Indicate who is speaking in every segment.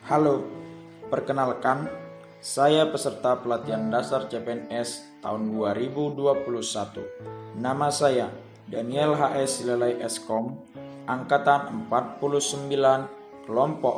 Speaker 1: Halo, perkenalkan, saya peserta pelatihan dasar CPNS tahun 2021. Nama saya Daniel HS Silelai Eskom, Angkatan 49, Kelompok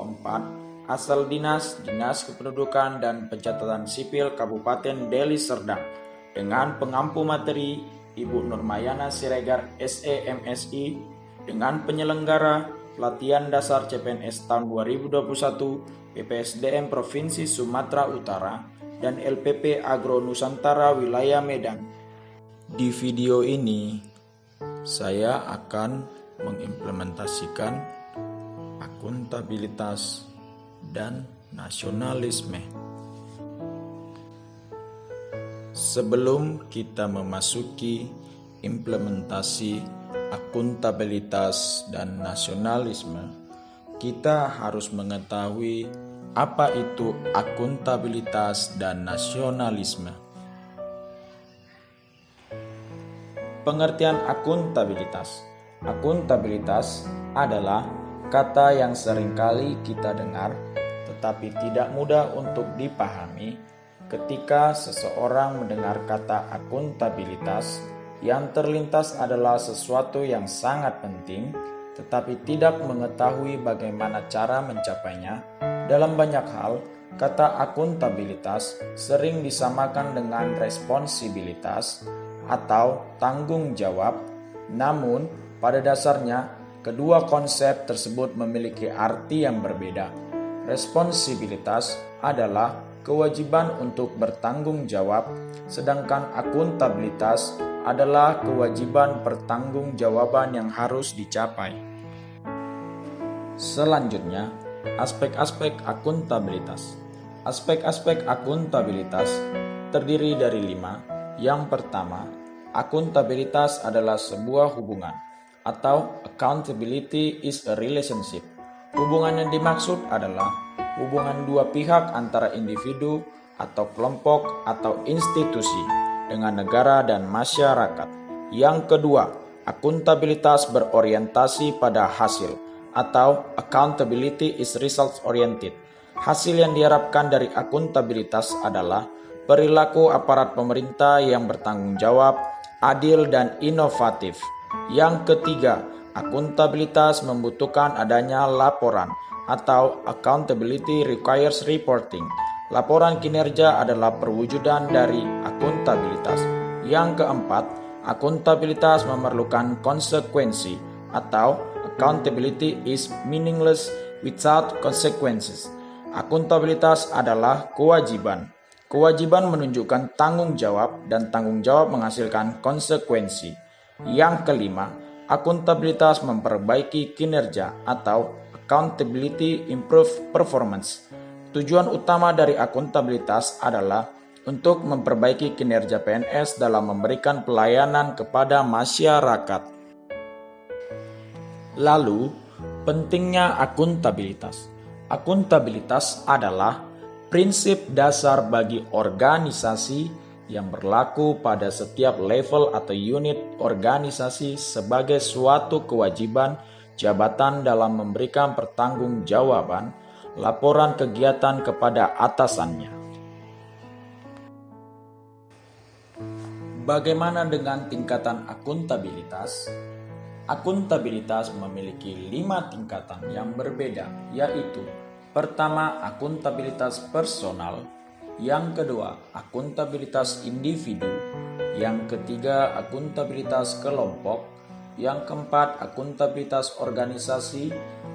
Speaker 1: 4, asal Dinas Kependudukan dan Pencatatan Sipil Kabupaten Deli Serdang, dengan pengampu materi Ibu Nurmayana Siregar SEMSI, dengan penyelenggara pelatihan dasar CPNS tahun 2021 PPSDM Provinsi Sumatera Utara dan LPP Agro Nusantara Wilayah Medan. Di video ini saya akan mengimplementasikan akuntabilitas dan nasionalisme. Sebelum kita memasuki implementasi akuntabilitas dan nasionalisme, kita harus mengetahui apa itu akuntabilitas dan nasionalisme. Pengertian akuntabilitas. Akuntabilitas adalah kata yang seringkali kita dengar tetapi tidak mudah untuk dipahami. Ketika seseorang mendengar kata akuntabilitas, yang terlintas adalah sesuatu yang sangat penting, tetapi tidak mengetahui bagaimana cara mencapainya. Dalam banyak hal, kata akuntabilitas sering disamakan dengan responsibilitas atau tanggung jawab. Namun, pada dasarnya, kedua konsep tersebut memiliki arti yang berbeda. Responsibilitas adalah kewajiban untuk bertanggung jawab, sedangkan akuntabilitas adalah kewajiban pertanggungjawaban yang harus dicapai. Selanjutnya, aspek-aspek akuntabilitas. Aspek-aspek akuntabilitas terdiri dari 5. Yang pertama, akuntabilitas adalah sebuah hubungan, atau accountability is a relationship. Hubungan yang dimaksud adalah hubungan dua pihak antara individu atau kelompok atau institusi dengan negara dan masyarakat. Yang kedua, akuntabilitas berorientasi pada hasil atau accountability is results oriented. Hasil yang diharapkan dari akuntabilitas adalah perilaku aparat pemerintah yang bertanggung jawab, adil dan inovatif. Yang ketiga, akuntabilitas membutuhkan adanya laporan atau accountability requires reporting. Laporan kinerja adalah perwujudan dari akuntabilitas. Yang keempat, akuntabilitas memerlukan konsekuensi atau accountability is meaningless without consequences. Akuntabilitas adalah kewajiban. Kewajiban menunjukkan tanggung jawab dan tanggung jawab menghasilkan konsekuensi. Yang kelima, akuntabilitas memperbaiki kinerja atau accountability improve performance. Tujuan utama dari akuntabilitas adalah untuk memperbaiki kinerja PNS dalam memberikan pelayanan kepada masyarakat. Lalu, pentingnya akuntabilitas. Akuntabilitas adalah prinsip dasar bagi organisasi yang berlaku pada setiap level atau unit organisasi sebagai suatu kewajiban jabatan dalam memberikan pertanggungjawaban laporan kegiatan kepada atasannya. Bagaimana dengan tingkatan akuntabilitas? Akuntabilitas memiliki 5 tingkatan yang berbeda, yaitu pertama, akuntabilitas personal, yang kedua, akuntabilitas individu, yang ketiga, akuntabilitas kelompok, yang keempat, akuntabilitas organisasi,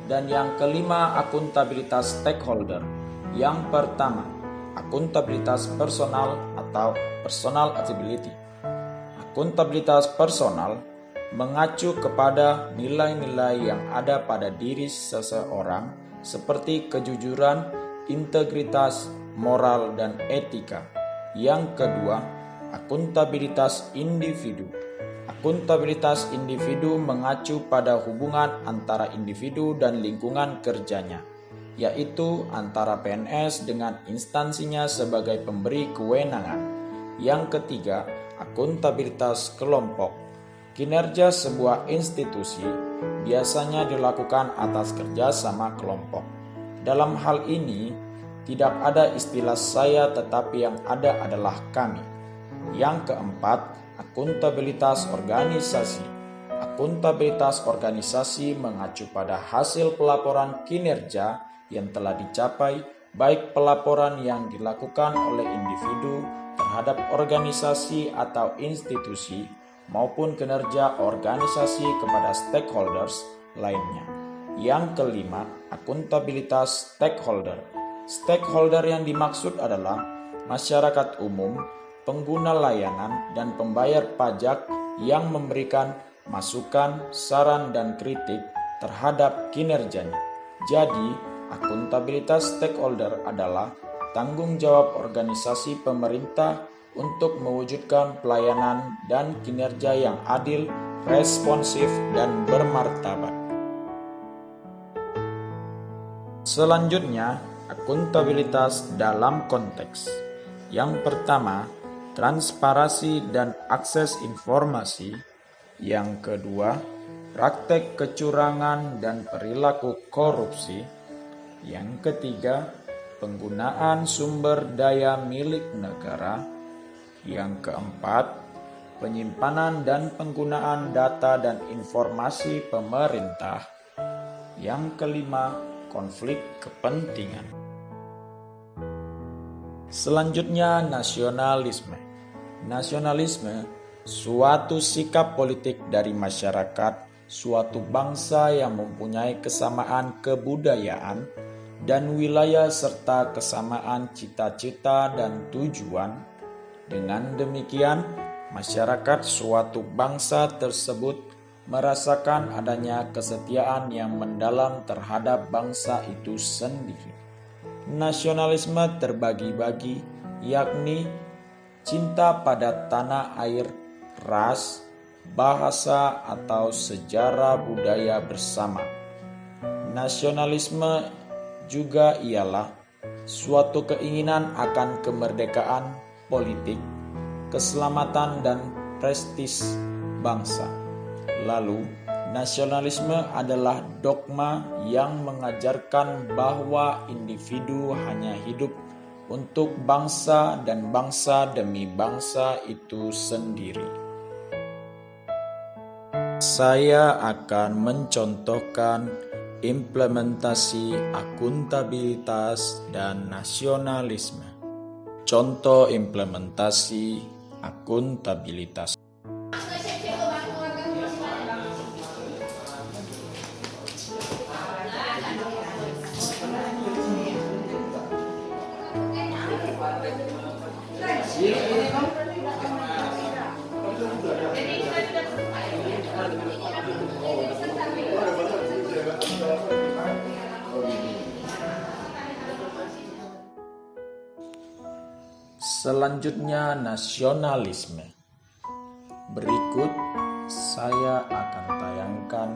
Speaker 1: dan yang kelima, akuntabilitas stakeholder. Yang pertama, akuntabilitas personal atau personal accountability. Akuntabilitas personal mengacu kepada nilai-nilai yang ada pada diri seseorang seperti kejujuran, integritas, moral, dan etika. Yang kedua, akuntabilitas individu. Akuntabilitas individu mengacu pada hubungan antara individu dan lingkungan kerjanya, yaitu antara PNS dengan instansinya sebagai pemberi kewenangan. Yang ketiga, akuntabilitas kelompok. Kinerja sebuah institusi biasanya dilakukan atas kerjasama kelompok. Dalam hal ini, tidak ada istilah saya tetapi yang ada adalah kami. Yang keempat, akuntabilitas organisasi. Akuntabilitas organisasi mengacu pada hasil pelaporan kinerja yang telah dicapai, baik pelaporan yang dilakukan oleh individu terhadap organisasi atau institusi maupun kinerja organisasi kepada stakeholders lainnya. Yang kelima, akuntabilitas stakeholder. Stakeholder yang dimaksud adalah masyarakat umum, pengguna layanan, dan pembayar pajak yang memberikan masukan, saran, dan kritik terhadap kinerjanya. Jadi, akuntabilitas stakeholder adalah tanggung jawab organisasi pemerintah untuk mewujudkan pelayanan dan kinerja yang adil, responsif, dan bermartabat. Selanjutnya, akuntabilitas dalam konteks. Yang pertama, transparansi dan akses informasi. Yang kedua, praktek kecurangan dan perilaku korupsi. Yang ketiga, penggunaan sumber daya milik negara. Yang keempat, penyimpanan dan penggunaan data dan informasi pemerintah. Yang kelima, konflik kepentingan. Selanjutnya, nasionalisme. Nasionalisme suatu sikap politik dari masyarakat suatu bangsa yang mempunyai kesamaan kebudayaan dan wilayah serta kesamaan cita-cita dan tujuan. Dengan demikian, masyarakat suatu bangsa tersebut merasakan adanya kesetiaan yang mendalam terhadap bangsa itu sendiri. Nasionalisme terbagi-bagi, yakni cinta pada tanah air, ras, bahasa, atau sejarah budaya bersama. Nasionalisme juga ialah suatu keinginan akan kemerdekaan politik, keselamatan, dan prestis bangsa. Lalu, nasionalisme adalah dogma yang mengajarkan bahwa individu hanya hidup untuk bangsa dan bangsa demi bangsa itu sendiri. Saya akan mencontohkan implementasi akuntabilitas dan nasionalisme. Contoh implementasi akuntabilitas. Selanjutnya, nasionalisme. Berikut saya akan tayangkan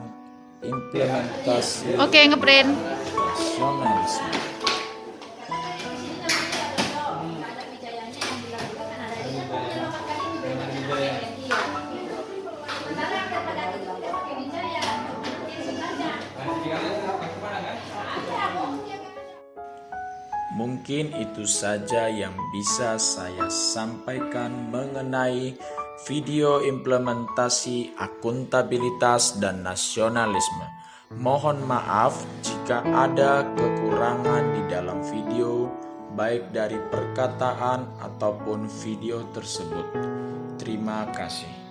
Speaker 1: implementasi nasionalisme. Mungkin itu saja yang bisa saya sampaikan mengenai video implementasi akuntabilitas dan nasionalisme. Mohon maaf jika ada kekurangan di dalam video, baik dari perkataan ataupun video tersebut. Terima kasih.